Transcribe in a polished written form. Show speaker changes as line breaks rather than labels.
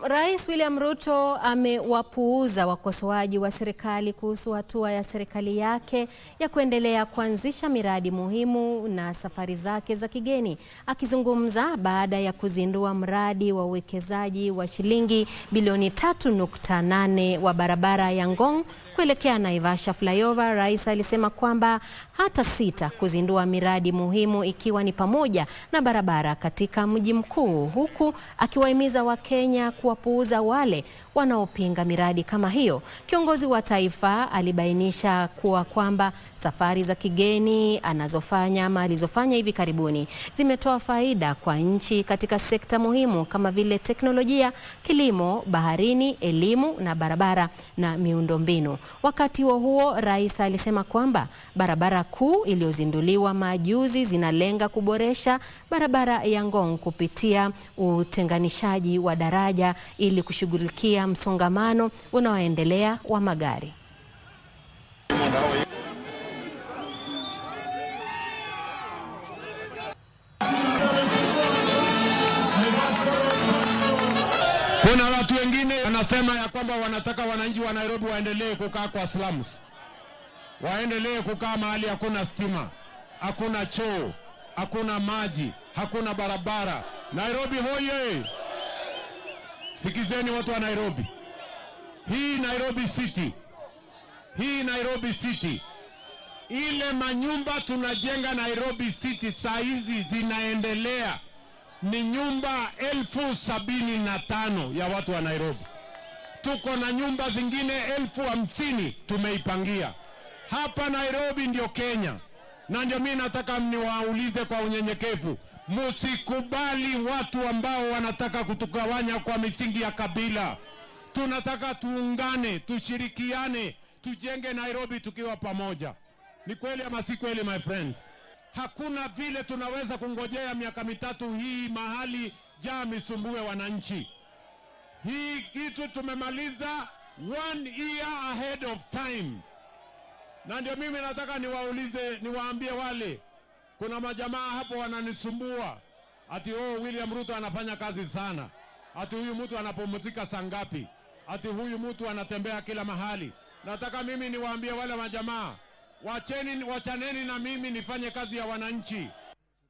Rais William Ruto amewapuuza wakosoaji wa serikali kuhusu hatua ya serikali yake ya kuendelea kuanzisha miradi muhimu na safari zake za kigeni. Akizungumza baada ya kuzindua mradi wa uwekezaji wa shilingi bilioni 3.8 wa barabara ya Ngong kuelekea Naivasha flyover, rais alisema kwamba hatasita kuzindua miradi muhimu ikiwa ni pamoja na barabara katika mji mkuu, huku akiwahimiza Wakenya kuwapuuza wale wanaopinga miradi kama hiyo. Kiongozi wa taifa alibainisha kwamba safari za kigeni alizofanya hivi karibuni zimetoa faida kwa nchi katika sekta muhimu kama vile teknolojia, kilimo, baharini, elimu na barabara na miundombinu. Wakati huo rais alisema kwamba barabara kuu iliyozinduliwa majuzi zinalenga kuboresha barabara ya Ngong kupitia utenganishaji wa daraja ili kushughulikia msongamano unaoendelea wa magari.
Kuna watu wengine wanasema ya kwamba wanataka wananchi wa Nairobi waendelee kukaa kwa slums. Waendelee kukaa mahali hakuna stima, hakuna choo, hakuna maji, hakuna barabara. Nairobi hoye! Sikizeni watu wa Nairobi. Hii Nairobi City. Ile manyumba tunajenga Nairobi City saa hizi zinaendelea ni nyumba 75,000 ya watu wa Nairobi. Tuko na nyumba zingine 50,000 tumeipangia. Hapa Nairobi ndio Kenya. Na ndio mimi nataka niwaulize kwa unyenyekevu, musikubali watu ambao wanataka kutugawanya kwa misingi ya kabila. Tunataka tuungane, tushirikiane, tujenge Nairobi tukiwa pamoja. Ni kweli ama si kweli, my friends? Hakuna vile tunaweza kungojea miaka mitatu hii mahali jaa misumbue wananchi. Hii kitu tumemaliza 1 year ahead of time. Na ndio mimi nataka niwaambie wale, kuna majamaa hapo wananisumbua ati William Ruto anafanya kazi sana, ati huyu mtu anapumzika saa ngapi, ati huyu mtu anatembea kila mahali. Nataka mimi niwaambie wale majamaa, wachaneni na mimi nifanye kazi ya wananchi.